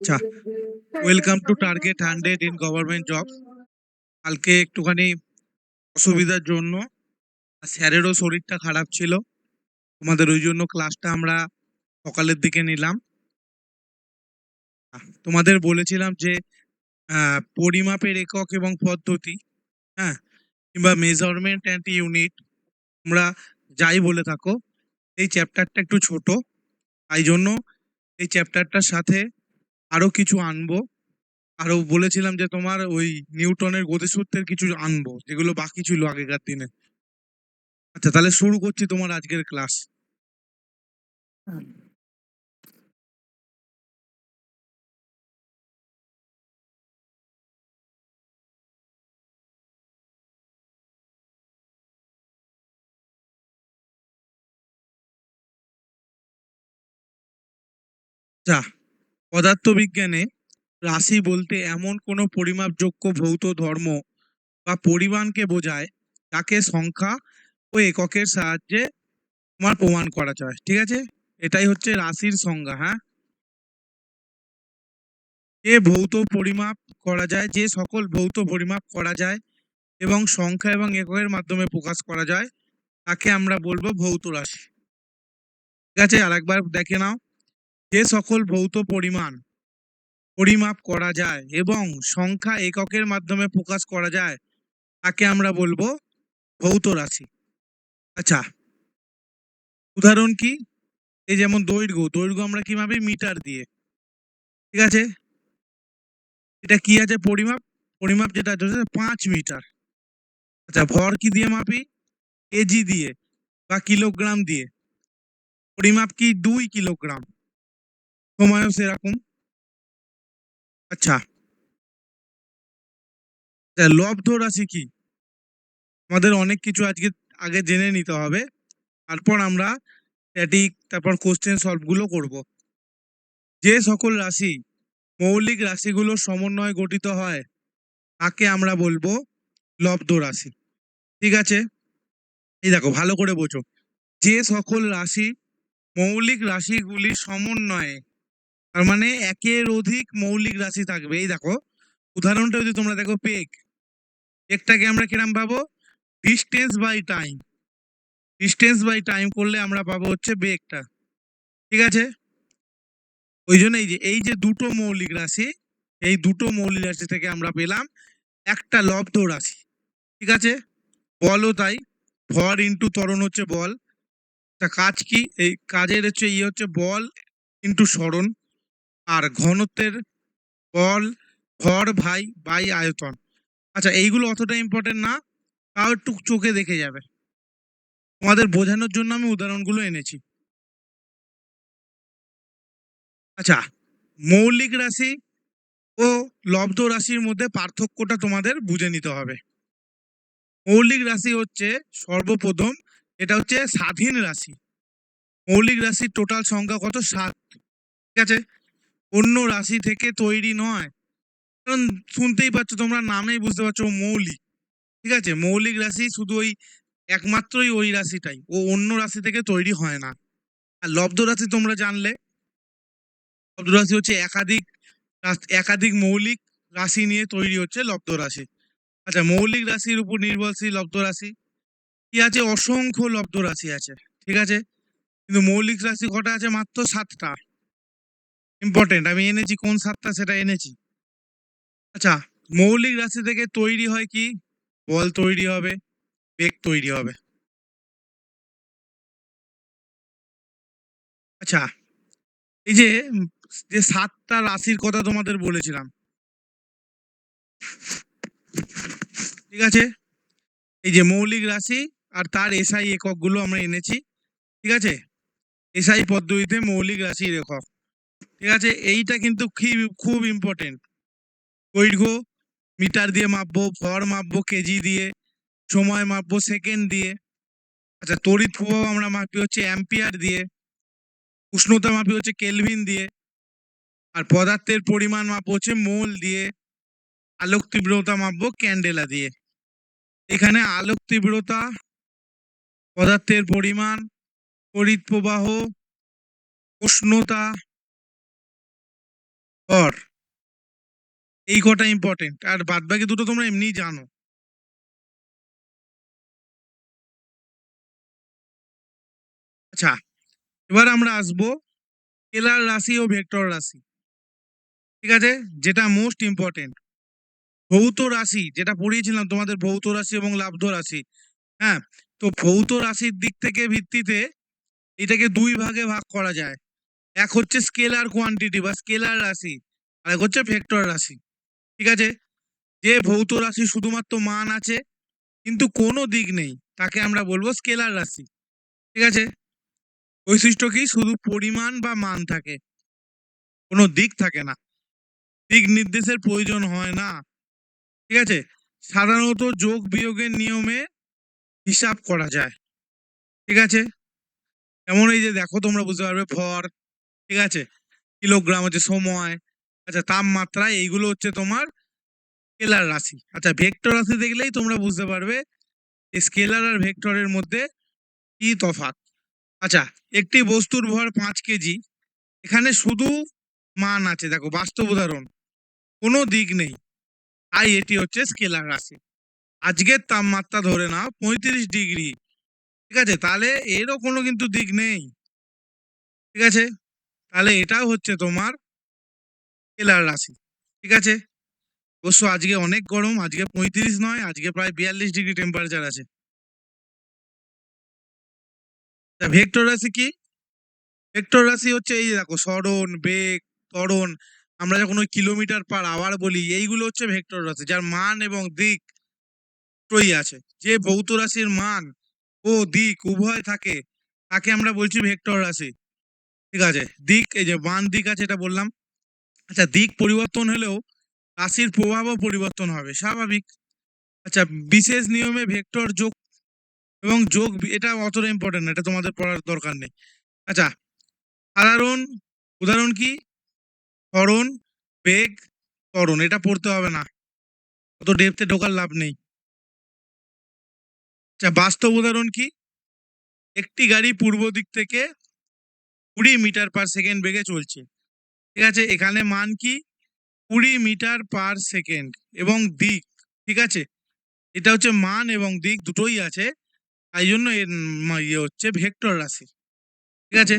আচ্ছা, welcome to target 100 in government job. কালকে একটুখানি অসুবিধার জন্য স্যারেরও শরীরটা খারাপ ছিল, তোমাদের ওই জন্য ক্লাসটা আমরা সকালের দিকে নিলাম। তোমাদের বলেছিলাম যে পরিমাপের একক এবং পদ্ধতি, হ্যাঁ, কিংবা মেজারমেন্ট অ্যান্ড ইউনিট, তোমরা যাই বলে থাকো, এই চ্যাপ্টারটা একটু ছোট, তাই জন্য এই চ্যাপ্টারটার সাথে আরো কিছু আনবো। আরো বলেছিলাম যে তোমার ওই নিউটনের গতিসূত্রের কিছু আনবো, যেগুলো বাকি ছিল আগেকার দিনে। আচ্ছা, তাহলে শুরু করছি তোমার আজকের ক্লাস। আচ্ছা, পদার্থবিজ্ঞানে রাশি বলতে এমন কোনো পরিমাপযোগ্য ভৌত ধর্ম বা পরিমাণকে বোঝায় যাকে সংখ্যা ও এককের সাহায্যে তোমার প্রমাণ করা যায়। ঠিক আছে, এটাই হচ্ছে রাশির সংজ্ঞা। হ্যাঁ, যে সকল ভৌত পরিমাপ করা যায় এবং সংখ্যা এবং এককের মাধ্যমে প্রকাশ করা যায় তাকে আমরা বলবো ভৌত রাশি। ঠিক আছে, আর একবার দেখে নাও। যে সকল ভৌত পরিমাপ করা যায় এবং সংখ্যা এককের মাধ্যমে প্রকাশ করা যায় তাকে আমরা বলবো ভৌত রাশি। আচ্ছা, উদাহরণ কি? এই যেমন দৈর্ঘ্য আমরা কি মাপি? মিটার দিয়ে। ঠিক আছে, এটা কি আছে? পরিমাপ যেটা হচ্ছে 5 মিটার। আচ্ছা, ভর কি দিয়ে মাপি? কেজি দিয়ে বা কিলোগ্রাম দিয়ে। পরিমাপ কি? 2 কিলোগ্রাম। সময়ও সেরকম। আচ্ছা, লব্ধ রাশি কি? আমাদের অনেক কিছু আগে জেনে নিতে হবে, তারপর আমরা স্ট্যাটিক, তারপর কোশ্চেন সলভ গুলো করবো। যে সকল রাশি মৌলিক রাশিগুলোর সমন্বয়ে গঠিত হয় তাকে আমরা বলবো লব্ধ রাশি। ঠিক আছে, এই দেখো ভালো করে বোঝো। যে সকল রাশি মৌলিক রাশিগুলির সমন্বয়ে, তার মানে একের অধিক মৌলিক রাশি থাকবে। এই দেখো উদাহরণটা যদি তোমরা দেখো, পেগটাকে আমরা কিরম পাবো? ডিস্টেন্স বাই টাইম করলে আমরা পাবো হচ্ছে বেগটা। ঠিক আছে, ওই জন্য এই যে দুটো মৌলিক রাশি, এই দুটো মৌলিক রাশি থেকে আমরা পেলাম একটা লব্ধ রাশি। ঠিক আছে, বলও তাই। ভর ইন্টু ত্বরণ হচ্ছে বল। তা কাজ কি? এই কাজের হচ্ছে বল ইন্টু সরণ। আর ঘনত্বের বল ভর বাই আয়তন। আচ্ছা, এইগুলো অতটা ইম্পর্টেন্ট না, তাও একটু চোখে দেখে যাবে। তোমাদের বোঝানোর জন্য আমি উদাহরণগুলো এনেছি। আচ্ছা, মৌলিক রাশি ও লব্ধ রাশির মধ্যে পার্থক্যটা তোমাদের বুঝে নিতে হবে। মৌলিক রাশি হচ্ছে সর্বপ্রথম, এটা হচ্ছে স্বাধীন রাশি। মৌলিক রাশির টোটাল সংখ্যা কত? 7। ঠিক আছে, অন্য রাশি থেকে তৈরি নয়। কারণ শুনতেই পাচ্ছ, তোমরা নামেই বুঝতে পারছো মৌলিক। ঠিক আছে, মৌলিক রাশি শুধু একমাত্রই ওই রাশিটাই, ও অন্য রাশি থেকে তৈরি হয় না। আর লব্ধ রাশি তোমরা জানলে, লব্ধ রাশি হচ্ছে একাধিক মৌলিক রাশি নিয়ে তৈরি হচ্ছে লব্ধ রাশি। আচ্ছা, মৌলিক রাশির উপর নির্ভরশীল লব্ধ রাশি কি আছে? অসংখ্য লব্ধ রাশি আছে। ঠিক আছে, কিন্তু মৌলিক রাশি কটা আছে? মাত্র 7টা। ইম্পর্টেন্ট, আমি এনেছি কোন 7টা সেটা এনেছি। আচ্ছা, মৌলিক রাশি থেকে তৈরি হয় কি? বল তৈরি হবে, বেগ তৈরি হবে। আচ্ছা, এই যে যে 7টা রাশির কথা তোমাদের বলেছিলাম, ঠিক আছে, এই যে মৌলিক রাশি আর তার এসআই একক গুলো আমরা এনেছি। ঠিক আছে, এসআই পদ্ধতিতে মৌলিক রাশির একক। ঠিক আছে, এইটা কিন্তু খুব ইম্পর্টেন্ট। দৈর্ঘ্য মিটার দিয়ে মাপবো, ভর মাপবো কেজি দিয়ে, সময় মাপবো সেকেন্ড দিয়ে। আচ্ছা, তড়িৎ প্রবাহ আমরা মাপি হচ্ছে অ্যাম্পিয়ার দিয়ে, উষ্ণতা মাপি হচ্ছে কেলভিন দিয়ে, আর পদার্থের পরিমাণ মাপবো হচ্ছে মোল দিয়ে, আলোক তীব্রতা মাপবো ক্যান্ডেলা দিয়ে। এখানে আলোক তীব্রতা, পদার্থের পরিমাণ, তড়িৎ প্রবাহ, উষ্ণতা, ভর, এই কটা ইম্পর্টেন্ট, আর বাদ বাকি দুটো তোমরা এমনিই জানো। আচ্ছা, এবার আমরা আসবো স্কেলার রাশি ও ভেক্টর রাশি। ঠিক আছে, যেটা মোস্ট ইম্পর্টেন্ট। ভৌত রাশি যেটা পড়িয়েছিলাম তোমাদের, ভৌত রাশি এবং লাব্ধ রাশি। হ্যাঁ, তো ভৌত রাশির দিক থেকে ভিত্তিতে এটাকে দুই ভাগে ভাগ করা যায়। এক হচ্ছে স্কেলার কোয়ান্টিটি বা স্কেলার রাশি, আর এক হচ্ছে ভেক্টর রাশি। ঠিক আছে, যে ভৌত রাশি শুধুমাত্র মান আছে কিন্তু কোনো দিক নেই, তাকে আমরা বলবো স্কেলার রাশি। ঠিক আছে, বৈশিষ্ট্য কি? শুধু পরিমাণ বা মান থাকে, কোনো দিক থাকে না, দিক নির্দেশের প্রয়োজন হয় না। ঠিক আছে, সাধারণত যোগ বিয়োগের নিয়মে হিসাব করা যায়। ঠিক আছে, যেমন এই যে দেখো, তোমরা বুঝতে পারবে ভর, ঠিক আছে, কিলোগ্রাম হচ্ছে সময়, আচ্ছা তাপমাত্রা, এইগুলো হচ্ছে তোমার স্কেলার রাশি। আচ্ছা, ভেক্টর রাশি দেখলেই তোমরা বুঝতে পারবে স্কেলার আর ভেক্টরের মধ্যে কি তফাৎ। আচ্ছা, একটি বস্তুর ভর 5 কেজি, এখানে শুধু মান আছে, দেখো বাস্তব উদাহরণ, কোনো দিক নেই, তাই এটি হচ্ছে স্কেলার রাশি। আজকের তাপমাত্রা ধরে নাও 35 ডিগ্রি, ঠিক আছে, তাহলে এরও কোনো কিন্তু দিক নেই। ঠিক আছে, তাহলে এটাও হচ্ছে তোমার স্কেলার রাশি। ঠিক আছে, অবশ্য আজকে অনেক গরম, আজকে 35 নয়, আজকে প্রায় 42 ডিগ্রি টেম্পারেচার আছে। ভেক্টর রাশি কি? ভেক্টর রাশি হচ্ছে এই যে দেখো, সরণ, বেগ, ত্বরণ, আমরা যখন ওই কিলোমিটার পার আওয়ার বলি, এইগুলো হচ্ছে ভেক্টর রাশি, যার মান এবং দিক দুটোই আছে। যে ভৌত রাশির মান ও দিক উভয় থাকে, তাকে আমরা বলছি ভেক্টর রাশি। ঠিক আছে, দিক, এই যে মান দিক আছে এটা বললাম। আচ্ছা, দিক পরিবর্তন হলেও রাশির প্রভাবও পরিবর্তন হবে, স্বাভাবিক। আচ্ছা, বিশেষ নিয়মে ভেক্টর যোগ এবং যোগ, এটা অতটা ইম্পর্টেন্ট না, এটা তোমাদের পড়ার দরকার নেই। আচ্ছা, সাধারণ উদাহরণ কি? ত্বরণ, বেগ, ত্বরণ, এটা পড়তে হবে না, অত ডেপথে ঢোকার লাভ নেই। আচ্ছা, বাস্তব উদাহরণ কি? একটি গাড়ি পূর্ব দিক থেকে 20 মিটার/সেকেন্ড বেগে চলছে। ঠিক আছে, এখানে মান কি? 20 মিটার/সেকেন্ড এবং দিক। ঠিক আছে, এটা হচ্ছে মান এবং দিক দুটোই আছে, তাই জন্য এর ইয়ে হচ্ছে ভেক্টর রাশি। ঠিক আছে,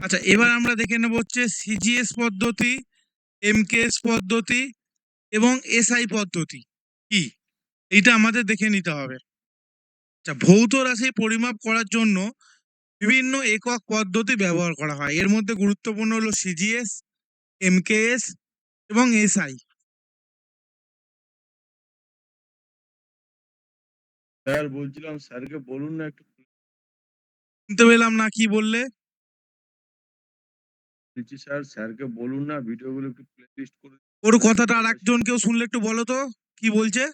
আচ্ছা এবার আমরা দেখে নেব হচ্ছে সিজিএস পদ্ধতি, এমকেএস পদ্ধতি এবং এসআই পদ্ধতি কি, এইটা আমাদের দেখে নিতে হবে। আচ্ছা, ভৌত রাশি পরিমাপ করার জন্য বিভিন্ন একক পদ্ধতি ব্যবহার করা হয়, এর মধ্যে গুরুত্বপূর্ণ হলো সিজিএস, এমকেএস এবং এসআই। স্যার বলছিলাম স্যারকে বলুন না একটু, শুনতে পেলাম না, কি বললে? বলছি স্যার স্যারকে বলুন না ভিডিওগুলো একটু প্লে লিস্ট করে ওর কথাটা আর একজন কেউ শুনলে একটু বলো তো কি বলছে।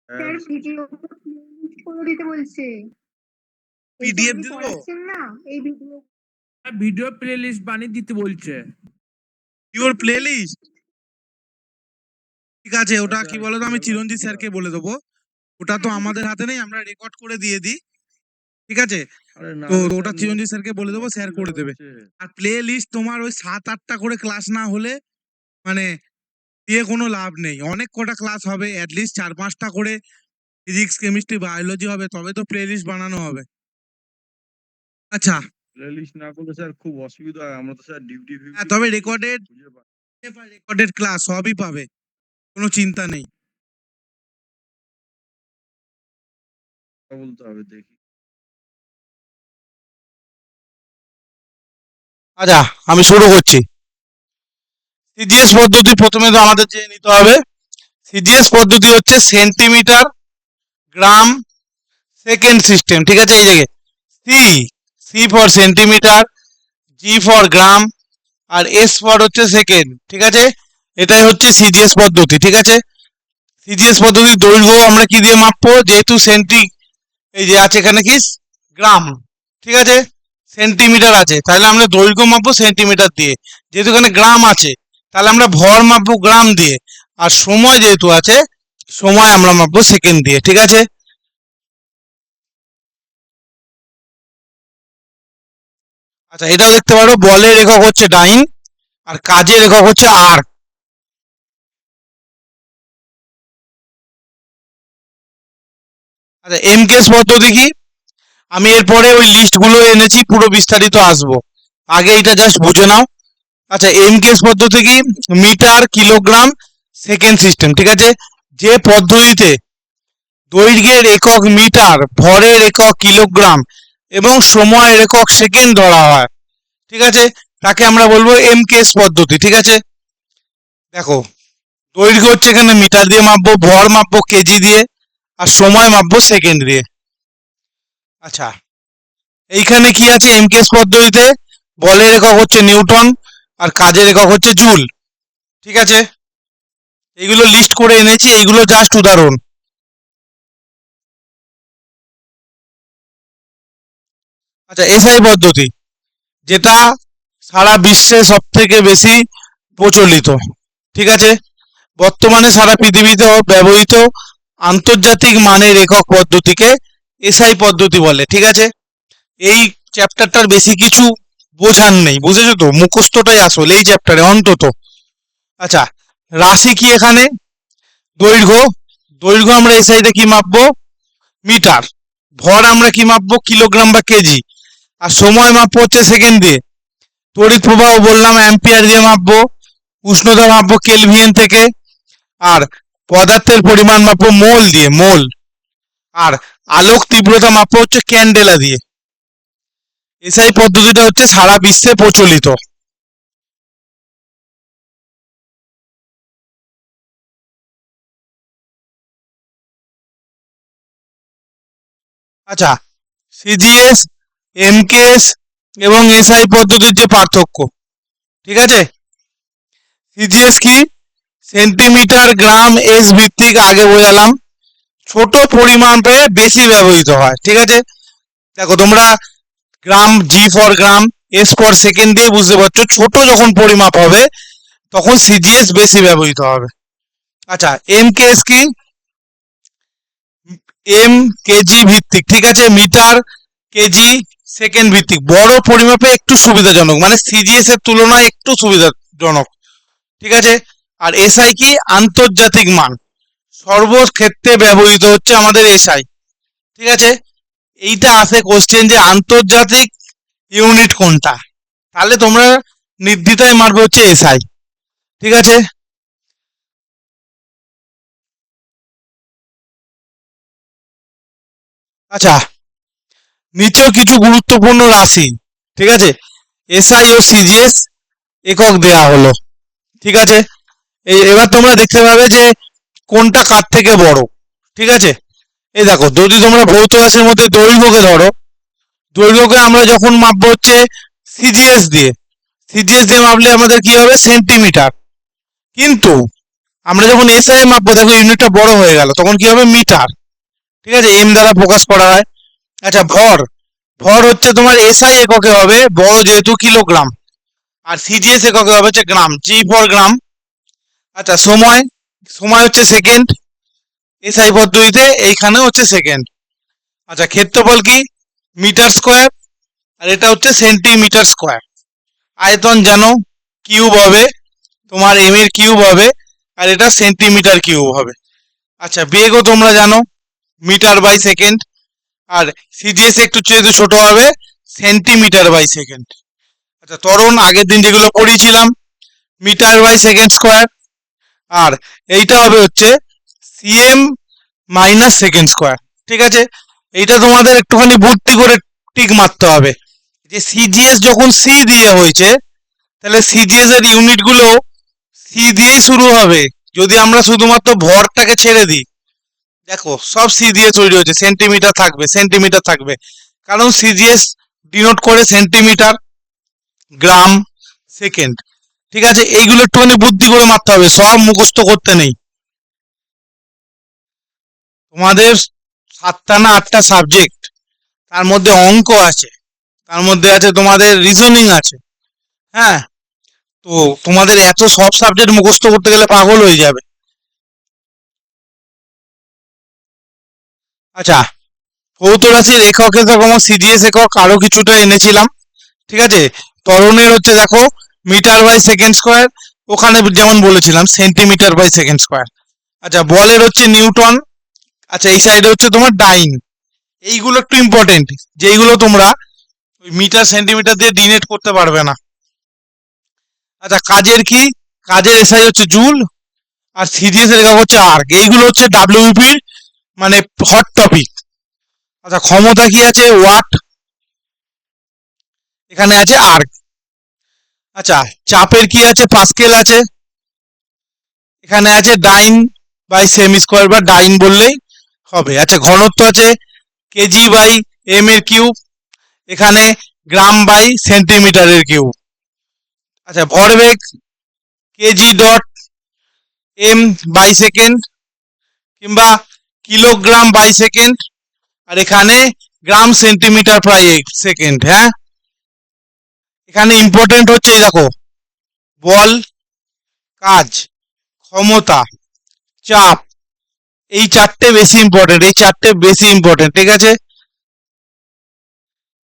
স্যার স্যার ভিডিও করে দিতে বলছে। এই যে পিডিএফ আপনি দিল, পড়াচ্ছেন না, এই ভিডিও ভিডিও প্লেলিস্ট বানিয়ে দিতে বলছে। ইওর প্লেলিস্ট, ঠিক আছে, ওটা আচ্ছা কি বলো তো, আমি কিভাবে চিরঞ্জিত সুবিধা স্যারকে হবে? বলে দেবো, ওটা তো আমাদের হাতে নেই, আমরা রেকর্ড করে দিয়ে দিই। ঠিক আছে, আরে না তো রে ওটা স্যার, চিরঞ্জিত স্যারকে বলে দেবো, স্যার অসুবিধা করে দেবে। হচ্ছে। আর প্লে লিস্ট তোমার ওই 7-8টা করে ক্লাস না হলে মানে দিয়ে কোনো লাভ নেই, অনেক কটা ক্লাস হবে, অ্যাটলিস্ট 4-5টা করে ফিজিক্স, কেমিস্ট্রি, বায়োলজি হবে, তবে তো প্লে লিস্ট বানানো হবে। আচ্ছা, প্লে লিস্ট না করলে স্যার খুব অসুবিধা হয়, আমরা তো স্যার ডিউটি হ্যাঁ, তবে রেকর্ডেড ক্লাস সবই পাবে, কোনো চিন্তা নেই। বলতে হবে দেখি। আচ্ছা, আমি শুরু করছি। সিজিএস পদ্ধতি প্রথমে তো আমাদের জেনে নিতে হবে। সিজিএস পদ্ধতি হচ্ছে সেন্টিমিটার, গ্রাম, সেকেন্ড সিস্টেম। ঠিক আছে, এই জায়গায় C, C for centimetre, G for gram, আর এস ফর হচ্ছে সেকেন্ড। ঠিক আছে, এটাই হচ্ছে সিজিএস পদ্ধতি। ঠিক আছে, সিজিএস পদ্ধতির দৈর্ঘ্য আমরা কি দিয়ে মাপবো? যেহেতু এই যে আছে এখানে কি গ্রাম, ঠিক আছে, সেন্টিমিটার আছে, তাহলে আমরা দৈর্ঘ্য মাপবো সেন্টিমিটার দিয়ে। যেহেতু এখানে গ্রাম আছে, তাহলে আমরা ভর মাপবো গ্রাম দিয়ে। আর সময় যেহেতু আছে, সময় আমরা মাপবো সেকেন্ড দিয়ে। ঠিক আছে, আচ্ছা, এটাও দেখতে পারো, বলের একক হচ্ছে ডাইন আর কাজের একক হচ্ছে আর। আচ্ছা, এমকেএস পদ্ধতি কি? আমি এরপরে ওই লিস্টগুলো এনেছি, পুরো বিস্তারিত আসবো, আগে এটা জাস্ট বুঝে নাও। আচ্ছা, এমকেএস পদ্ধতি কি? Metre, kilogram, second system. ঠিক আছে, যে পদ্ধতিতে দৈর্ঘ্যের একক মিটার, ভরের একক কিলোগ্রাম এবং সময়ের একক সেকেন্ড ধরা হয়, ঠিক আছে, তাকে আমরা বলবো এমকেএস পদ্ধতি। ঠিক আছে, দেখো, দৈর্ঘ্য হচ্ছে এখানে মিটার দিয়ে মাপবো, ভর মাপবো কেজি দিয়ে, আর সময় মাপবো সেকেন্ড দিয়ে। আচ্ছা, এইখানে কি আছে? এমকেএস পদ্ধতিতে বলের একক হচ্ছে নিউটন আর কাজের একক হচ্ছে জুল। ঠিক আছে, এগুলো লিস্ট করে এনেছি, এইগুলো জাস্ট উদাহরণ। আচ্ছা, এসআই পদ্ধতি, যেটা সারা বিশ্বে সব থেকে বেশি প্রচলিত। ঠিক আছে, বর্তমানে সারা পৃথিবীতে ব্যবহৃত আন্তর্জাতিক মানের একক পদ্ধতিকে এসআই পদ্ধতি বলে। ঠিক আছে, এই চ্যাপ্টারটার বেশি কিছু বোঝার নেই, বুঝেছো তো? মুখস্থটাই আসল এই চ্যাপ্টারে অন্তত। আচ্ছা, রাশি কি এখানে? দৈর্ঘ্য। দৈর্ঘ্য আমরা এসআইতে কি মাপবো? মিটার। ভর আমরা কি মাপবো? কিলোগ্রাম বা কেজি। আর সময় মাপবো হচ্ছে সেকেন্ড দিয়ে। তড়িৎ প্রবাহ বললাম অ্যাম্পিয়ার দিয়ে মাপবো। উষ্ণতা মাপবো কেলভিন থেকে। আর পদার্থের পরিমাণ মাপবো মোল দিয়ে, মোল। আর আলোক তীব্রতা মাপবো হচ্ছে ক্যান্ডেলা দিয়ে। এসআই পদ্ধতিটা হচ্ছে সারা বিশ্বে প্রচলিত। আচ্ছা, সিজিএস, এমকেএস এবং এসআই পদ্ধতির যে পার্থক্য, ঠিক আছে, সিজিএস কি? সেন্টিমিটার, গ্রাম, এস ভিত্তিক, আগে বোঝালাম। ছোট পরিমাপে বেশি ব্যবহৃত হয়। ঠিক আছে, দেখো তোমরা gram, G for gram, S for second দিয়ে বুঝতে পারছো, ছোট যখন পরিমাপ হবে তখন সিজিএস বেশি ব্যবহৃত হবে। আচ্ছা, এমকেএস কি? এম কেজি ভিত্তিক। ঠিক আছে, মিটার, কেজি, সেকেন্ড ভিত্তিক, বড় পরিমাপে একটু সুবিধাজনক, মানে সিজিএস এর তুলনায় একটু সুবিধাজনক। ঠিক আছে, আর এসআই কি? আন্তর্জাতিক মান, সর্বক্ষেত্রে ব্যবহৃত হচ্ছে আমাদের এসআই। ঠিক আছে, এইটা আসে কোশ্চেন যে আন্তর্জাতিক ইউনিট কোনটা, তাহলে তোমরা নির্দ্বিধায় মারবে হচ্ছে এসআই। ঠিক আছে, আচ্ছা, নিচেও কিছু গুরুত্বপূর্ণ রাশি, ঠিক আছে, এসআই ও সিজিএস একক দেয়া হলো। ঠিক আছে, এবার তোমরা দেখতে পাবে যে কোনটা কার থেকে বড়। ঠিক আছে, এই দেখো, যদি তোমরা ভৌত রাশির মধ্যে দৈর্ঘ্যকে ধরো, দৈর্ঘ্যকে আমরা যখন মাপবো হচ্ছে সিজিএস দিয়ে, সিজিএস দিয়ে মাপলে আমাদের কি হবে? সেন্টিমিটার। কিন্তু আমরা যখন এসআই মাপবো, দেখো ইউনিটটা বড় হয়ে গেল, তখন কি হবে? মিটার। ঠিক আছে, এম দ্বারা প্রকাশ করা হয়। আচ্ছা, ভর, ভর হচ্ছে তোমার এসআই এককে হবে বড় যেহেতু কিলোগ্রাম, আর সিজিএস এককে হবে হচ্ছে গ্রাম, জি ফর গ্রাম। আচ্ছা, সময়, সময় হচ্ছে সেকেন্ড এসআই পদ্ধতিতে, এইখানে হচ্ছে সেকেন্ড। আচ্ছা, ক্ষেত্রফল কি? মিটার স্কোয়ার, আর এটা হচ্ছে সেন্টিমিটার স্কোয়ার। আয়তন জানো, কিউব হবে, তোমার এম এর কিউব হবে, আর এটা সেন্টিমিটার কিউব হবে। আচ্ছা, বেগও তোমরা জানো, মিটার বাই সেকেন্ড, আর সিজিএস একটু যেহেতু ছোট হবে, সেন্টিমিটার বাই সেকেন্ড। আচ্ছা, ত্বরণ আগের দিন যেগুলো পড়িয়েছিলাম, মিটার বাই সেকেন্ড স্কোয়ার, আর এইটা হবে হচ্ছে সিএম মাইনাস সেকেন্ড স্কোয়ার। ঠিক আছে, এইটা তোমাদের একটুখানি বুদ্ধি করে টিক মারতে হবে যে সিজিএস যখন সি দিয়ে হয়েছে, তাহলে সিজিএস এর ইউনিট গুলো সি দিয়েই শুরু হবে। যদি আমরা শুধুমাত্র ভরটাকে ছেড়ে দিই, দেখো সব সি দিয়ে তৈরি হয়েছে, সেন্টিমিটার থাকবে, সেন্টিমিটার থাকবে, কারণ সিজিএস ডিনোট করে সেন্টিমিটার, গ্রাম, সেকেন্ড। ঠিক আছে, এইগুলো একটুখানি বুদ্ধি করে মারতে হবে, সব মুখস্থ করতে নেই। তোমাদের 7টা না 8টা সাবজেক্ট, তার মধ্যে অঙ্ক আছে, তার মধ্যে আছে তোমাদের রিজনিং আছে। হ্যাঁ, তো তোমাদের এত সব সাবজেক্ট মুখস্থ করতে গেলে পাগল হয়ে যাবে। আচ্ছা, ভৌত রাশির একক একক এবং সিজিএস একক আরো কিছুটা এনেছিলাম, ঠিক আছে। ত্বরণের হচ্ছে দেখো মিটার বাই সেকেন্ড স্কোয়ার, ওখানে যেমন বলেছিলাম সেন্টিমিটার বাই সেকেন্ড স্কোয়ার। আচ্ছা, বলের হচ্ছে নিউটন। আচ্ছা, এই সাইডে হচ্ছে তোমার ডাইন। এইগুলো একটু ইম্পর্টেন্ট, যেইগুলো তোমরা ওই মিটার সেন্টিমিটার দিয়ে ডিনেট করতে পারবে না। আচ্ছা, কাজের কি, কাজের এসআই হচ্ছে জুল, আর সিজিএস এর একক হচ্ছে আর্ক। এইগুলো হচ্ছে ডাব্লিউপির মানে হট টপিক। আচ্ছা, ক্ষমতা কি আছে, ওয়াট, এখানে আছে আর্ক। আচ্ছা, চাপের কি আছে, পাস্কেল আছে, এখানে আছে ডাইন বাই সেমি স্কোয়ার বা ডাইন বললেই হবে। আচ্ছা, ঘনত্ব আছে কেজি বাই এম এর কিউব, এখানে গ্রাম বাই সেন্টিমিটারের কিউব। আচ্ছা, ভরবেগ kg dot m by second কিংবা কিলোগ্রাম বাই সেকেন্ড, আর এখানে গ্রাম সেন্টিমিটার বাই সেকেন্ড। হ্যাঁ, এখানে ইম্পর্টেন্ট হচ্ছে এই দেখো বল, কাজ, ক্ষমতা, চাপ, এই চারটে বেশি ইম্পর্টেন্ট, এই চারটে বেশি ইম্পর্টেন্ট, ঠিক আছে।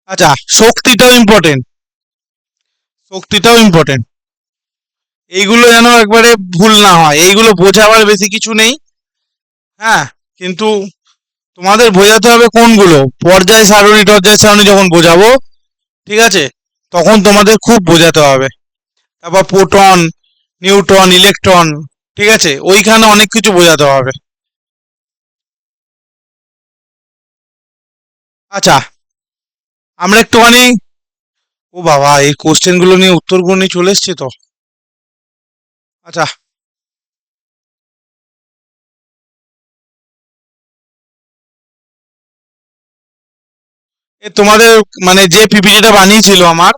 আচ্ছা, শক্তিটাও ইম্পর্টেন্ট, শক্তিটাও ইম্পর্টেন্ট। এইগুলো যেন একবারে ভুল না হয়, এইগুলো বোঝাবার বেশি কিছু নেই। হ্যাঁ, কিন্তু তোমাদের বোঝাতে হবে কোনগুলো, পর্যায় সারণী টর্যায় সারণী যখন বোঝাবো, ঠিক আছে, তখন তোমাদের খুব বোঝাতে হবে। তারপর প্রোটন, নিউটন, ইলেকট্রন, ঠিক আছে, ওইখানে অনেক কিছু বোঝাতে হবে। আচ্ছা, আমরা একটুখানি, ও বাবা, এই কোশ্চেন গুলো নিয়ে উত্তরগুলো নিয়ে চলে এসছি তো। আচ্ছা, এ তোমাদের মানে যে পিপিটিটা বানিয়েছিল আমার,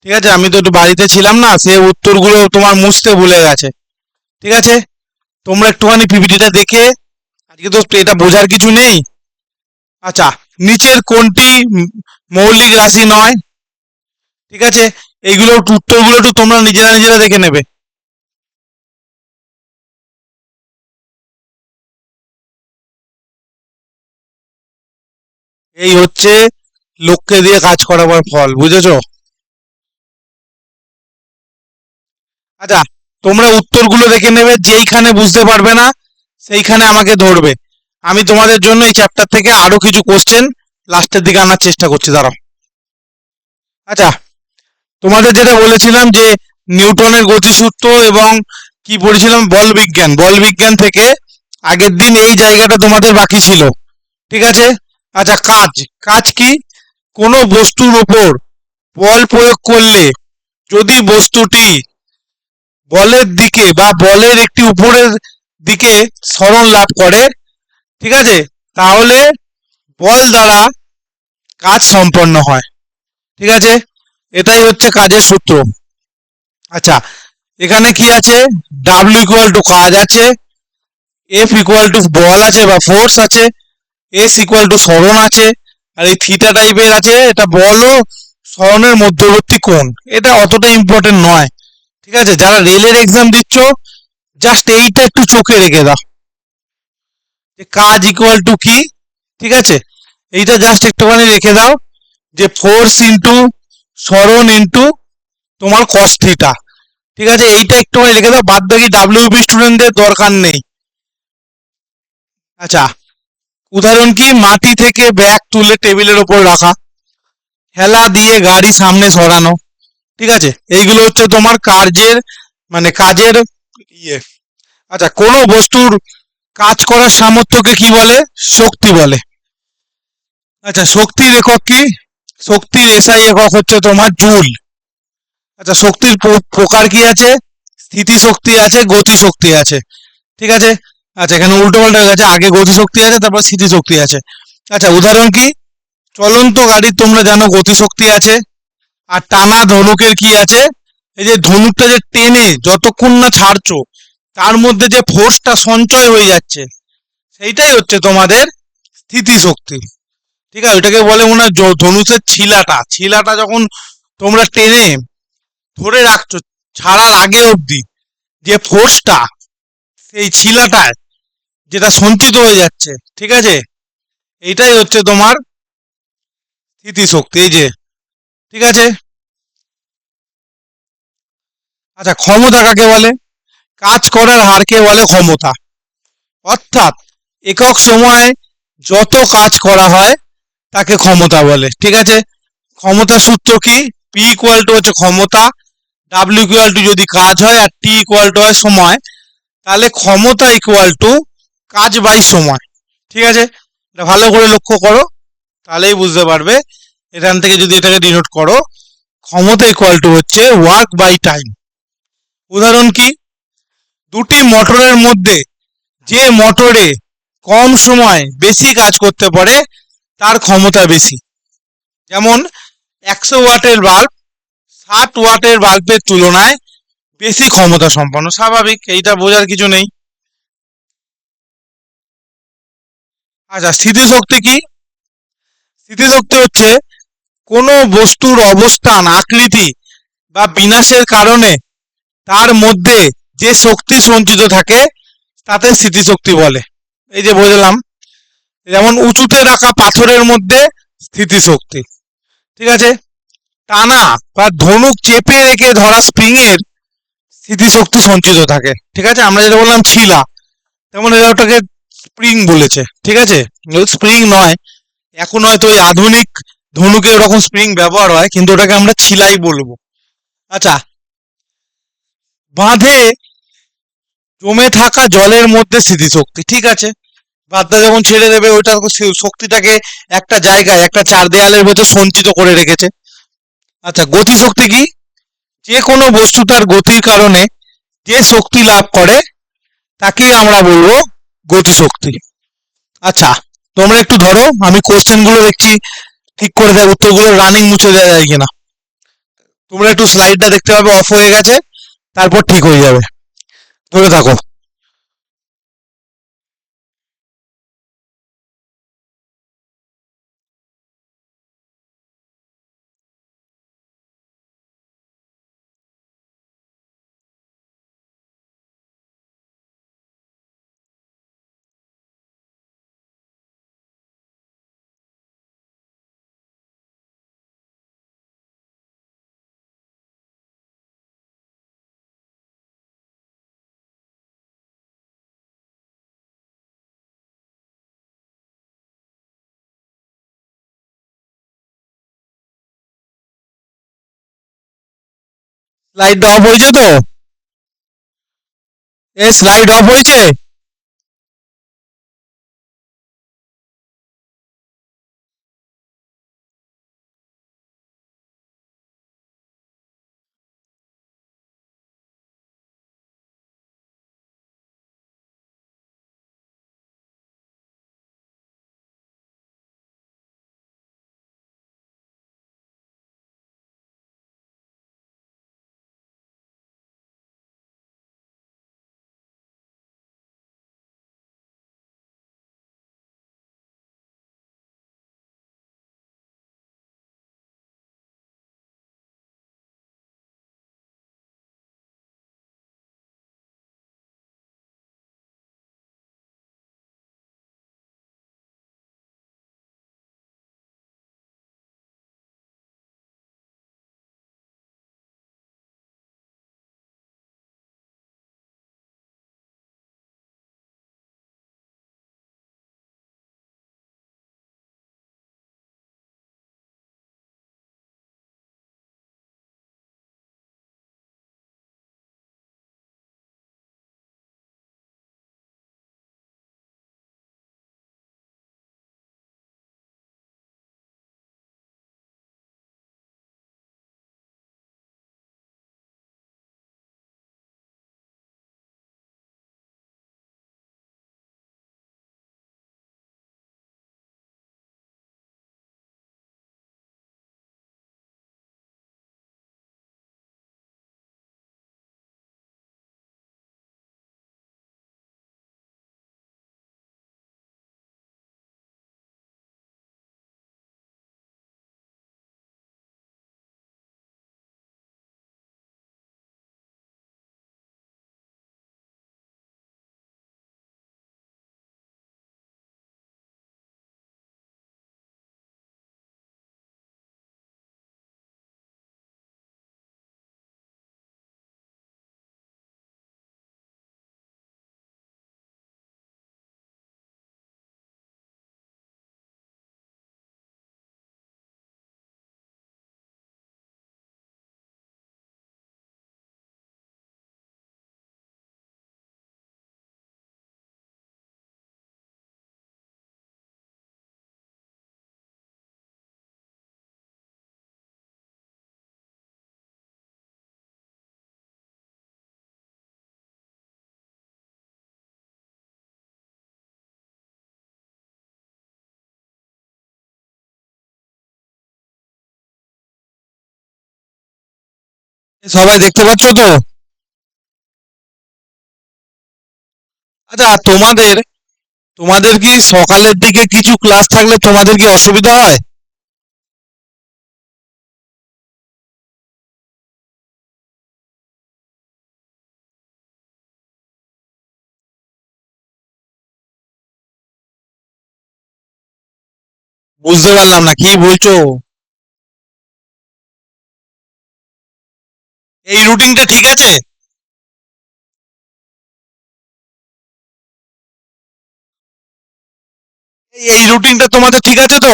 ঠিক আছে, আমি তো একটু বাড়িতে ছিলাম না, সে উত্তরগুলো তোমার মুছতে ভুলে গেছে। ঠিক আছে, তোমরা একটুখানি পিপিটিটা দেখে, আজকে তো এটা বোঝার কিছু নেই। আচ্ছা, নিচের কোনটি মৌলিক রাশি নয়, ঠিক আছে, এইগুলো উত্তরগুলো একটু তোমরা নিজেরা নিজেরা দেখে নেবে। এই হচ্ছে লোককে দিয়ে কাজ করাবার ফল, বুঝেছো? আচ্ছা, তোমরা উত্তরগুলো দেখে নেবে, যেইখানে বুঝতে পারবে না সেইখানে আমাকে ধরবে। আমি তোমাদের জন্য এই চ্যাপ্টার থেকে আরো কিছু কোশ্চেন লাস্টের দিকে আনার চেষ্টা করছি, দাঁড়াও। আচ্ছা, তোমাদের যেটা বলেছিলাম যে নিউটনের গতিসূত্র এবং কি পড়েছিলাম, বল বিজ্ঞান, বল বিজ্ঞান থেকে আগের দিন এই জায়গাটা তোমাদের বাকি ছিল, ঠিক আছে। আচ্ছা, কাজ, কাজ কি, কোনো বস্তুর উপর বল প্রয়োগ করলে যদি বস্তুটি বলের দিকে বা বলের একটি উপরের দিকে সরণ লাভ করে, ঠিক আছে, তাহলে বল দ্বারা কাজ সম্পন্ন হয়, ঠিক আছে, এটাই হচ্ছে কাজের সূত্র। আচ্ছা, এখানে কি আছে, ডাব্লিউ ইকুয়াল টু কাজ আছে, এফ ইকুয়াল টু বল আছে বা ফোর্স আছে, এস ইকুয়াল টু সরণ আছে, আর এই থিটা টাইপের আছে, এটা বল ও সরণের মধ্যবর্তী কোণ। এটা অতটা ইম্পর্টেন্ট নয়, ঠিক আছে। যারা রেলের এক্সাম দিচ্ছ, জাস্ট এইটা একটু চোখে রেখে দাও যে কাজ ইকুয়াল টু কি, ঠিক আছে, এইটা জাস্ট একটুখানি রেখে দাও যে ফোর্স ইন্টু সরণ ইন্টু তোমার কস থিটা, ঠিক আছে, এইটা একটুখানি রেখে দাও, বাদ বাকি ডাব্লিউবি স্টুডেন্টদের দরকার নেই। আচ্ছা, উদাহরণ কি, মাটি থেকে ব্যাগ তুলে টেবিলের ওপর রাখা, হেলা দিয়ে গাড়ি সামনে সরানো, ঠিক আছে, এইগুলো হচ্ছে তোমার কার্যের মানে কাজের ইয়ে। আচ্ছা, কোনো বস্তুর কাজ করার সামর্থ্যকে কি বলে, শক্তি বলে। আচ্ছা, শক্তির একক কি, শক্তির এসআই একক হচ্ছে তোমার জুল। আচ্ছা, শক্তির প্রকার কি আছে, স্থিতি শক্তি আছে, গতি শক্তি আছে, ঠিক আছে। আচ্ছা, এখানে উল্টো পাল্টা হয়ে গেছে, আগে গতি শক্তি আছে তারপর স্থিতি শক্তি আছে। আচ্ছা, উদাহরণ কি, চলন্ত গাড়ির তোমরা জানো গতি শক্তি আছে, আর টানা ধনুকের কি আছে, এই যে ধনুকটা যে টেনে যতক্ষণ না ছাড়ছো তার মধ্যে যে ফোর্সটা সঞ্চয় হয়ে যাচ্ছে, সেইটাই হচ্ছে তোমাদের স্থিতি শক্তি, ঠিক আছে। ওইটাকে বলে মনে হয় ধনুষের ছিলাটা, ছিলাটা যখন তোমরা টেনে ধরে রাখছো ছাড়ার আগে অবধি যে ফোর্সটা সেই ছিলাটায় যেটা সঞ্চিত হয়ে যাচ্ছে, ঠিক আছে, এইটাই হচ্ছে তোমার স্থিতি শক্তি, এই যে, ঠিক আছে। আচ্ছা, ক্ষমতা কাকে বলে? কাজ করার হারকে বলে ক্ষমতা। অর্থাৎ একক সময়ে যত কাজ করা হয় তাকে ক্ষমতা বলে। ঠিক আছে, ক্ষমতার সূত্র কি? পি ইকুয়াল টু হচ্ছে ক্ষমতা, ডাব্লিউ ইকুয়াল টু যদি কাজ হয়, আর টি ইকুয়াল টু হয় সময়, তাহলে ক্ষমতা ইকুয়াল টু কাজ বাই সময়। ঠিক আছে, এটা ভালো করে লক্ষ্য করো, তাহলেই বুঝতে পারবে। এখান থেকে যদি এটাকে ডিনোট করো, ক্ষমতা ইকুয়াল টু হচ্ছে ওয়ার্ক বাই টাইম। উদাহরণ কি? দুটি মোটরের মধ্যে যে মোটরে কম সময় বেশি কাজ করতে পারে তার ক্ষমতা বেশি। যেমন 100 ওয়াটের বাল্ব 60 ওয়াটের বাল্বের তুলনায় বেশি ক্ষমতা সম্পন্ন। স্বাভাবিক, এইটা বোঝার কিছু নেই। আচ্ছা, স্থিতিশক্তি কি? স্থিতিশক্তি হচ্ছে কোনো বস্তুর অবস্থান, আকৃতি বা বিনাশের কারণে তার মধ্যে যে শক্তি সঞ্চিত থাকে তাতে স্থিতিশক্তি বলে। এই যে বোঝালাম, যেমন উঁচুতে রাখা পাথরের মধ্যে স্থিতিশক্তি। ঠিক আছে, টানা বা ধনুক চেপে রেখে ধরা স্প্রিং এর স্মৃতিশক্তি সঞ্চিত থাকে। ঠিক আছে, আমরা যেটা বললাম ছিলা, তেমন এরা ওটাকে স্প্রিং বলেছে। ঠিক আছে, স্প্রিং নয়, এখন হয়তো ওই আধুনিক ধনুকে ওরকম স্প্রিং ব্যবহার হয়, কিন্তু ওটাকে আমরা ছিলাই বলবো। আচ্ছা, বাঁধে জমে থাকা জলের মধ্যে স্মৃতিশক্তি। ঠিক আছে, বাঁধটা যখন ছেড়ে দেবে ওইটা শক্তিটাকে একটা জায়গায়, একটা চার দেয়ালের ভেতর সঞ্চিত করে রেখেছে। আচ্ছা, গতিশক্তি কি? যে কোনো বস্তু তার গতির কারণে যে শক্তি লাভ করে তাকে আমরা বলবো গতিশক্তি। আচ্ছা, তোমরা একটু ধরো, আমি কোশ্চেন গুলো দেখছি ঠিক করে দেয়, উত্তরগুলো রানিং মুছে দেওয়া যায় কিনা। তোমরা একটু স্লাইডটা দেখতে পাবে অফ হয়ে গেছে, তারপর ঠিক হয়ে যাবে। ধরে থাকো। স্লাইডটা অফ হয়েছে তো? স্লাইড অফ হয়েছে? সবাই দেখতে পাচ্ছ তো? আচ্ছা, তোমাদের তোমাদের কি সকালের দিকে কিছু ক্লাস থাকলে তোমাদের কি অসুবিধা হয়? বুঝতে পারলাম না, কি বলছো? এই রুটিনটা ঠিক আছে? এই রুটিনটা তোমাদের ঠিক আছে তো?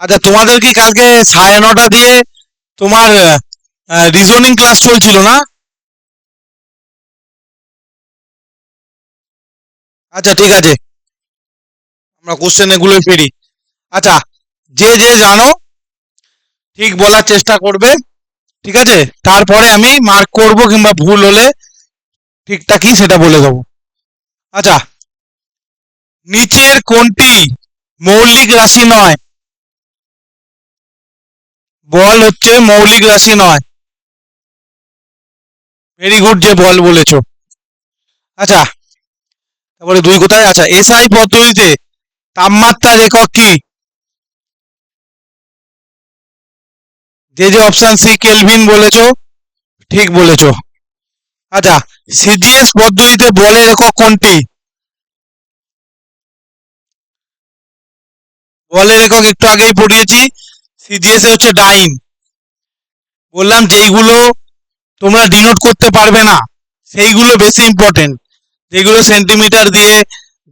আচ্ছা, তোমাদের কি কালকে 9:30 দিয়ে তোমার রিজনিং ক্লাস চলছিল না? আচ্ছা, ঠিক আছে, আমরা কোশ্চেন এগুলোই ফিরি। আচ্ছা, যে যে জানো ঠিক বলার চেষ্টা করবে, ঠিক আছে? তারপরে আমি মার্ক করব, কিংবা ভুল হলে ঠিকটা কি সেটা বলে দেবো। আচ্ছা, নিচের কোনটি মৌলিক রাশি নয়? বল হচ্ছে মৌলিক রাশি নয়। ভেরি গুড, যে বল বলেছো। আচ্ছা, তারপরে দুই কোথায়? আচ্ছা, এসআই পদ্ধতিতে তাপমাত্রার একক কি? যে যে অপশন সি কেলভিন বলেছো, ঠিক বলেছো। আচ্ছা, সিজিএস পদ্ধতিতে বলের একক কোনটি? বলের একক একটু আগেই পড়িয়েছি, সিজিএস হচ্ছে ডাইন। বললাম যেইগুলো তোমরা ডিনোট করতে পারবে না সেইগুলো বেশি ইম্পর্টেন্ট। যেগুলো সেন্টিমিটার দিয়ে,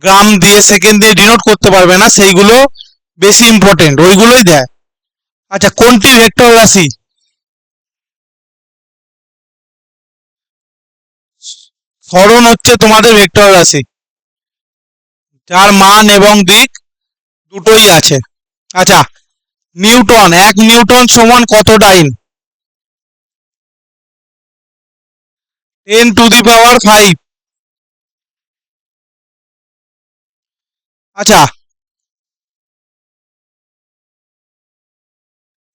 গ্রাম দিয়ে, সেকেন্ড দিয়ে ডিনোট করতে পারবে না সেইগুলো বেশি ইম্পর্টেন্ট, ওইগুলোই দেয়। আচ্ছা, কোনটি ভেক্টর রাশি? সরণ হচ্ছে তোমাদের ভেক্টর রাশি, যার মান এবং দিক দুটোই আছে। আচ্ছা, নিউটন, 1 নিউটন সমান কত ডাইন? 10⁵ আচ্ছা,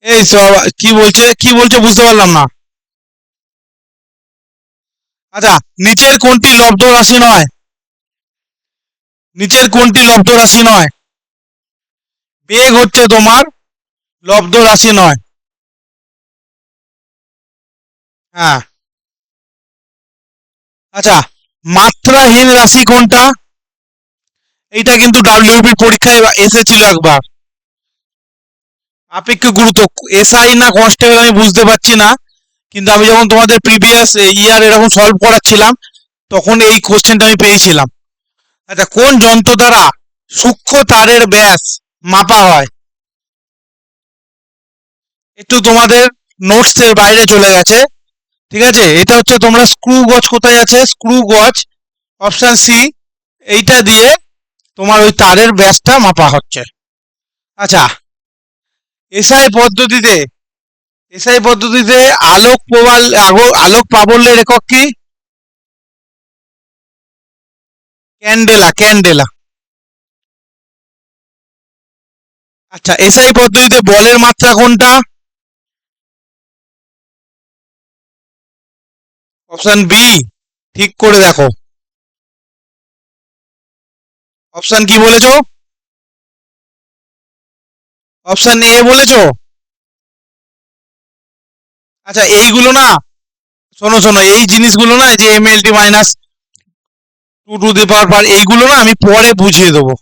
এই সব কি বলছে বুঝতে পারলাম না। আচ্ছা, নিচের কোনটি লব্ধ রাশি নয়? নিচের কোনটি লব্ধ রাশি নয়? বেগ হচ্ছে তোমার লব্ধ রাশি নয়। হ্যাঁ। আচ্ছা, মাত্রাহীন রাশি কোনটা? এইটা কিন্তু ডাব্লিউবি পরীক্ষায় এসেছিল একবার। আপেক্ষিক গুরুত্ব, এসআই না কনস্টেবল আমি বুঝতে পারছি না, কিন্তু আমি যখন তোমাদের প্রিভিয়াস ইয়ার এরকম সলভ করাচ্ছিলাম তখন এই কোশ্চেনটা আমি পেয়েছিলাম। আচ্ছা, কোন যন্ত্র দ্বারা সূক্ষ্ম তারের ব্যাস মাপা হয়? একটু তোমাদের নোটস এর বাইরে চলে গেছে, ঠিক আছে? এটা হচ্ছে, তোমরা স্ক্রু গজ কোথায় আছে, স্ক্রু গজ, অপশন সি, এইটা দিয়ে তোমার ওই তারের ব্যাসটা মাপা হচ্ছে। আচ্ছা, এসআই পদ্ধতিতে আলোক প্রাবল্যের একক কি? ক্যান্ডেলা। আচ্ছা, এসআই পদ্ধতিতে বলের মাত্রা কোনটা? অপশন বি, ঠিক করে দেখো। অপশন কি বলেছো? অপশন এ বলেছো? আচ্ছা, এইগুলো না, শোনো, এই জিনিসগুলো না, যে এমএলটি মাইনাস 2⁵, এইগুলো না আমি পরে বুঝিয়ে দেবো,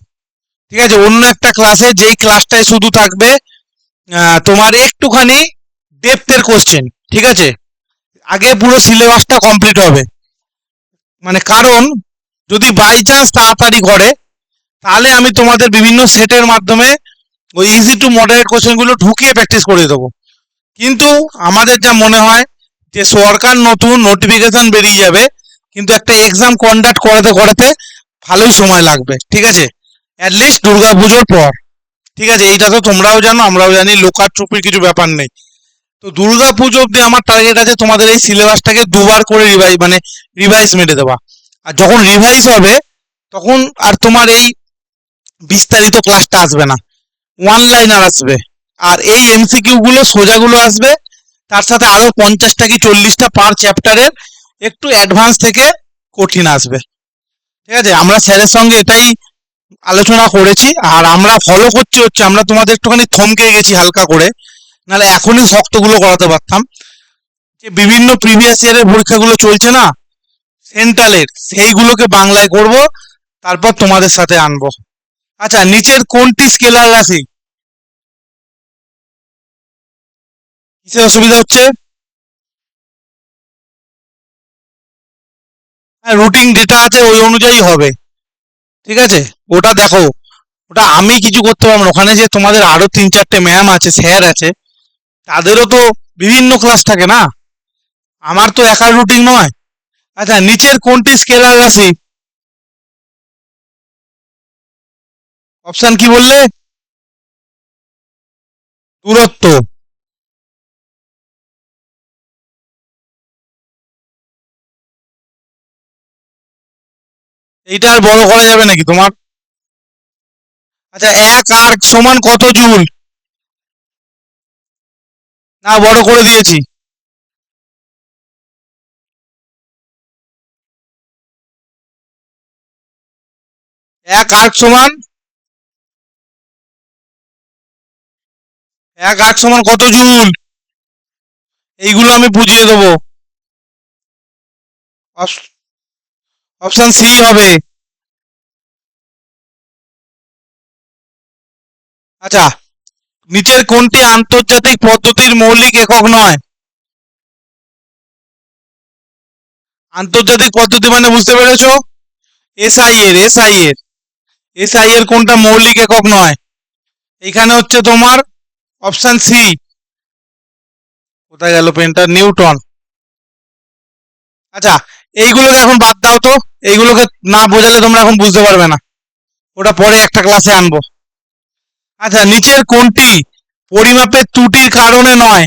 ঠিক আছে? অন্য একটা ক্লাসে, যেই ক্লাসটায় শুধু থাকবে তোমার একটুখানি ডেপথের কোশ্চেন, ঠিক আছে? আগে পুরো সিলেবাসটা কমপ্লিট হবে, মানে কারণ যদি বাই চান্স তাড়াতাড়ি করে তাহলে আমি তোমাদের বিভিন্ন সেটের মাধ্যমে ওই ইজি টু মডারেট কোশ্চেনগুলো ঢুকিয়ে প্র্যাকটিস করে দেবো। কিন্তু আমাদের যা মনে হয় যে সরকার নতুন নোটিফিকেশন বেরিয়ে যাবে, কিন্তু একটা এক্সাম কন্ডাক্ট করাতে ভালোই সময় লাগবে, ঠিক আছে? অ্যাটলিস্ট দুর্গাপুজোর পর, ঠিক আছে? এইটা তো তোমরাও জানো, আমরাও জানি, লোকার চুপির কিছু ব্যাপার নেই। তো দুর্গাপুজো অব্দি আমার টার্গেট আছে তোমাদের এই সিলেবাসটাকে দুবার করে রিভাইজ মেরে দেওয়া। আর যখন রিভাইজ হবে তখন আর তোমার এই বিস্তারিত ক্লাসটা আসবে না, ওয়ান লাইনার আসবে, আর এই এমসিকিউ গুলো সোজাগুলো আসবে, তার সাথে আরো 50টা কি 40টা পার চ্যাপ্টারের একটু অ্যাডভান্স থেকে কঠিন আসবে। ঠিক আছে, আমরা স্যারের সঙ্গে এটাই আলোচনা করেছি, আর আমরা ফলো করছি হচ্ছে আমরা তোমাদের একটুখানি থমকে গেছি হালকা করে, নাহলে এখনই শক্তগুলো করাতে পারতাম। যে বিভিন্ন প্রিভিয়াস ইয়ারের পরীক্ষাগুলো চলছে না সেন্ট্রালের, সেইগুলোকে বাংলায় করব, তারপর তোমাদের সাথে আনবো। আচ্ছা, নিচের কোনটি স্কেলার রাশি? কিসের অসুবিধা হচ্ছে? হ্যাঁ, রুটিন যেটা আছে ওই অনুযায়ী হবে। ঠিক আছে, ওটা দেখো, ওটা আমি কিছু করতে পারবো না। ওখানে যে তোমাদের আরো 3-4টে ম্যাম আছে, স্যার আছে, তাদেরও তো বিভিন্ন ক্লাস থাকে না, আমার তো একার রুটিন নয়। আচ্ছা, নিচের কোনটি স্কেলার রাশি? অপশন কি বললে? দূরত্ব। এইটা আর বড় করা যাবে নাকি তোমার? আচ্ছা, 1 আর্ক সমান কত জুল? না, বড় করে দিয়েছি। 1 আর্ক সমান 1 আর্ক সমান কত জুল? এইগুলো আমি বুঝিয়ে দেবো। অপশন সি হবে। আচ্ছা, নিচের কোনটি আন্তর্জাতিক পদ্ধতির মৌলিক একক নয়? আন্তর্জাতিক পদ্ধতি মানে বুঝতে পেরেছো? এসআই এর কোনটা মৌলিক একক নয়? এখানে হচ্ছে তোমার অপশন সি। কোথায় গেল পেনটা? নিউটন। আচ্ছা, এইগুলোকে এখন বাদ দাও তো, এইগুলোকে না বোঝালে তোমরা এখন বুঝতে পারবে না, ওটা পরে একটা ক্লাসে আনবো। আচ্ছা, নিচের কোনটি পরিমাপের ত্রুটির কারণে নয়?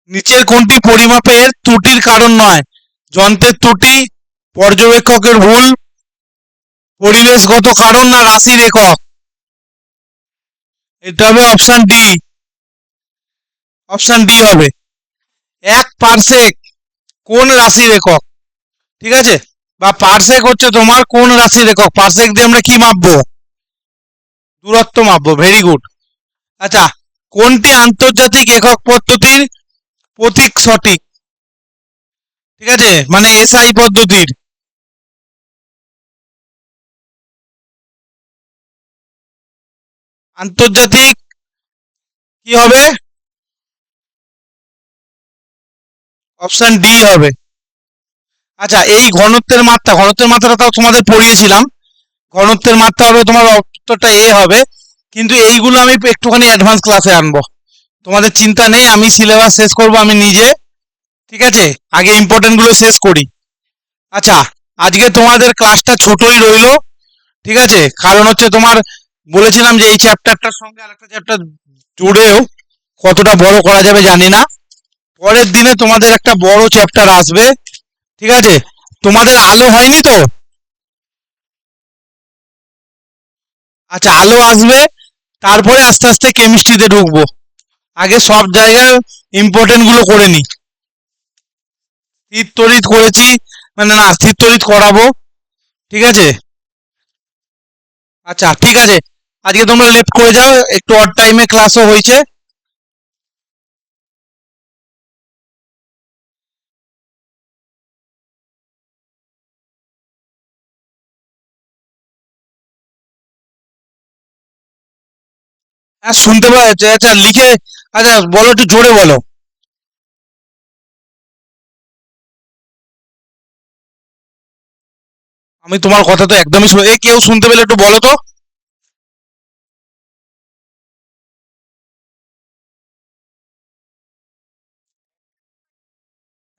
নিচের কোনটি পরিমাপের ত্রুটির কারণ নয়? যন্ত্রের ত্রুটি, পর্যবেক্ষকের ভুল, পরিবেশগত কারণ, না রাশির একক? এটা হবে অপশন ডি। অপশন ডি হবে। 1 পারসেক কোন রাশির একক? ঠিক আছে, বা পারসেক হচ্ছে তোমার কোন রাশির একক? পারসেক দিয়ে আমরা কি মাপবো? দূরত্ব মাপবো। Very good. আচ্ছা, কোনটি আন্তর্জাতিক একক পদ্ধতির প্রতীক সঠিক? ঠিক আছে, মানে এসআই পদ্ধতির। আন্তর্জাতিক কি হবে? অপশন ডি হবে। আচ্ছা, এই ঘনত্বের মাত্রাটা তাও তোমাদের পড়িয়েছিলাম। ঘনত্বের মাত্রা হবে তোমার, উত্তরটা এ হবে। কিন্তু এইগুলো আমি একটুখানি অ্যাডভান্স ক্লাসে আনবো, তোমাদের চিন্তা নেই, আমি সিলেবাস শেষ করব আমি নিজে। ঠিক আছে, আগে ইম্পর্টেন্ট গুলো শেষ করি। আচ্ছা, আজকে তোমাদের ক্লাসটা ছোটই রইলো। ঠিক আছে, কারণ হচ্ছে তোমার বলেছিলাম যে এই চ্যাপ্টারটার সঙ্গে আরেকটা চ্যাপ্টার জুড়েও কতটা বড় করা যাবে জানি না। পরের দিনে তোমাদের একটা বড় চ্যাপ্টার আসবে। ঠিক আছে, তোমাদের আলো হয়নি তো? আচ্ছা, আলো আসবে, তারপরে আস্তে আস্তে কেমিস্ট্রিতে ঢুকবো। আগে সব জায়গায় ইম্পর্টেন্ট গুলো করে নি। স্থির তড়িৎ করেছি, মানে না, স্থির তড়িৎ করাবো। ঠিক আছে। আচ্ছা, ঠিক আছে, আজকে তোমরা লেফট করে যাও, একটু অড টাইমে ক্লাসও হয়েছে। হ্যাঁ, শুনতে পাচ্ছি। আচ্ছা, লিখে, আচ্ছা বলো, একটু জোরে বলো। আমি তোমার কথা তো একদমই কেউ শুনতে পেলে একটু বলো তো।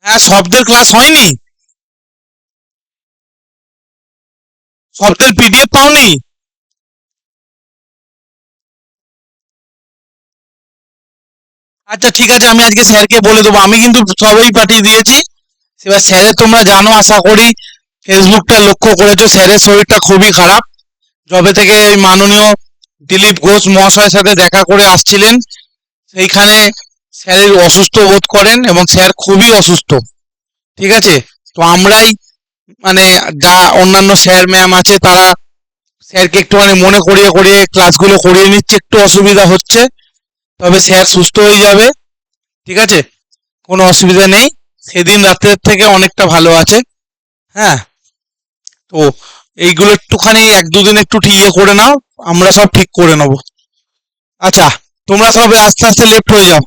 হ্যাঁ, শব্দের ক্লাস হয়নি? শব্দের পিডিএফ পাওনি? আচ্ছা, ঠিক আছে, আমি আজকে স্যারকে বলে দেবো। আমি কিন্তু সবই পাঠিয়ে দিয়েছি। এবার স্যারের, তোমরা জানো আশা করি, ফেসবুকটা লক্ষ্য করেছো, স্যারের শরীরটা খুবই খারাপ। যবে থেকে এই মাননীয় দিলীপ ঘোষ মহাশয়ের সাথে দেখা করে আসছিলেন। সেইখানে স্যারের অসুস্থ বোধ করেন এবং স্যার খুবই অসুস্থ। ঠিক আছে, তো আমরাই মানে যা অন্যান্য স্যার ম্যাম আছে তারা স্যারকে একটুখানি মনে করিয়ে করিয়ে ক্লাসগুলো করিয়ে নিচ্ছে, একটু অসুবিধা হচ্ছে, তবে স্যার সুস্থ হয়ে যাবে। ঠিক আছে, কোনো অসুবিধা নেই, সেদিন রাত্রের থেকে অনেকটা ভালো আছে। হ্যাঁ, তো এইগুলো একটুখানি এক দুদিন একটু ইয়ে করে নাও, আমরা সব ঠিক করে নেবো। আচ্ছা, তোমরা সব আস্তে আস্তে লেফট হয়ে যাও।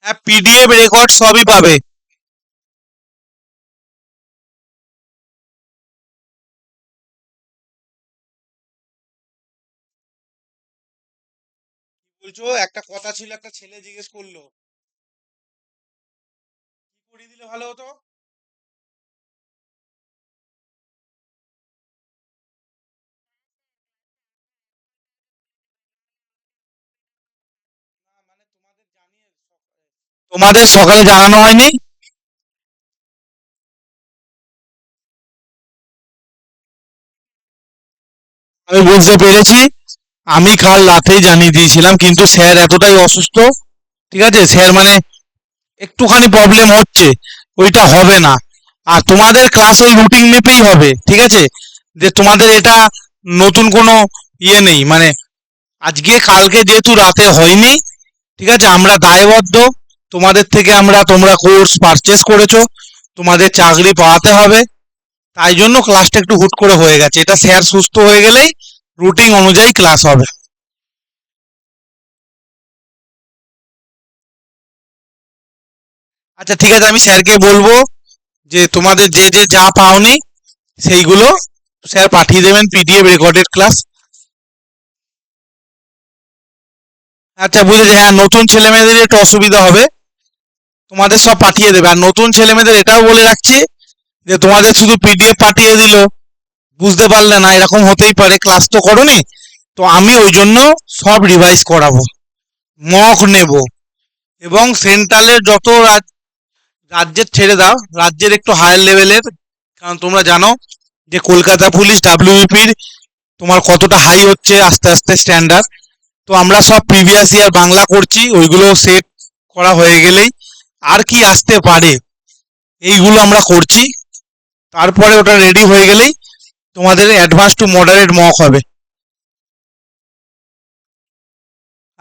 হ্যাঁ, পিডিএফ রেকর্ড সবই পাবে। বলছো একটা কথা ছিল, একটা ছেলে জিজ্ঞেস করলো কি করিয়ে দিলে ভালো হতো। না মানে তোমাদের সকালে জানানো হয়নি? আমি বুঝতে পেরেছি, আমি কাল রাতেই জানিয়ে দিয়েছিলাম, কিন্তু স্যার এতটাই অসুস্থ। ঠিক আছে, স্যার মানে একটুখানি প্রবলেম হচ্ছে, ওইটা হবে না। আর তোমাদের ক্লাস ওই রুটিন মেপেই হবে। ঠিক আছে, যে তোমাদের এটা নতুন কোনো ইয়ে নেই, মানে আজকে কালকে যেহেতু রাতে হয়নি, ঠিক আছে, আমরা দায়বদ্ধ, তোমাদের থেকে তোমরা কোর্স পারচেস করেছো, তোমাদের চাকরি পাওয়াতে হবে, তাই জন্য ক্লাসটা একটু হুট করে হয়ে গেছে। এটা স্যার সুস্থ হয়ে গেলেই রুটিন অনুযায়ী ক্লাস হবে। আচ্ছা ঠিক আছে, আমি স্যারকে বলবো যে তোমাদের যে যে যা পাওনি সেইগুলো স্যার পাঠিয়ে দেবেন, পিডিএফ রেকর্ডেড ক্লাস। আচ্ছা বুঝেছি, হ্যাঁ নতুন ছেলে মেয়েদের একটু অসুবিধা হবে, তোমাদের সব পাঠিয়ে দেবে। আর নতুন ছেলে মেয়েদের এটাও বলে রাখছি যে তোমাদের শুধু পিডিএফ পাঠিয়ে দিল, বুঝতে পারলে না, এরকম হতেই পারে, ক্লাস তো করোনি, তো আমি ওই জন্য সব রিভাইজ করাবো, মক নেব। এবং সেন্ট্রালের যত রাজ্যের ছেড়ে দাও, রাজ্যের একটু হায়ার লেভেলের, কারণ তোমরা জানো যে কলকাতা পুলিশ ডাব্লিউপির তোমার কতটা হাই হচ্ছে আস্তে আস্তে স্ট্যান্ডার্ড। তো আমরা সব প্রিভিয়াস ইয়ার বাংলা করছি, ওইগুলো সেট করা হয়ে গেলেই আর কি আসতে পারে এইগুলো আমরা করছি, তারপরে ওটা রেডি হয়ে গেলেই তোমাদের অ্যাডভান্স টু মডারেট মক হবে।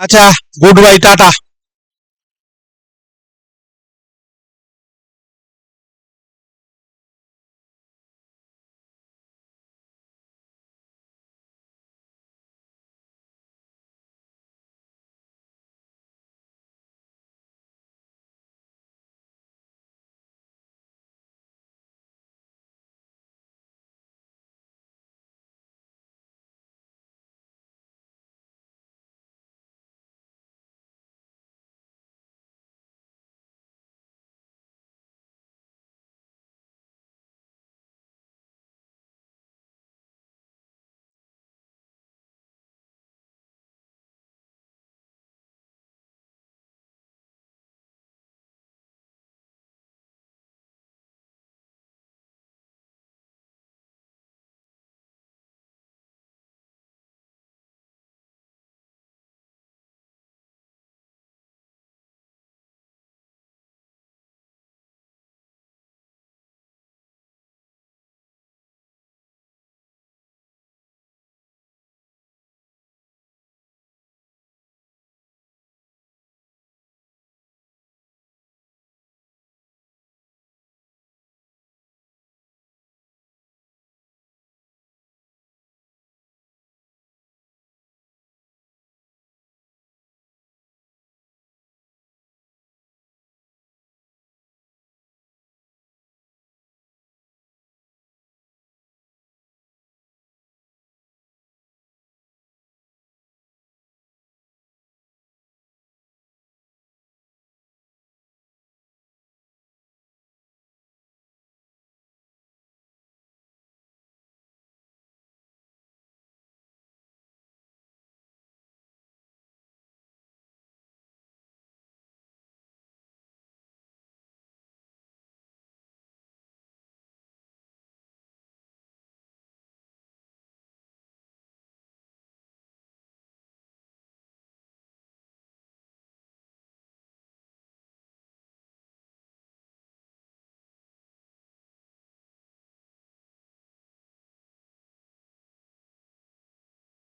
আচ্ছা, গুড বাই, টাটা।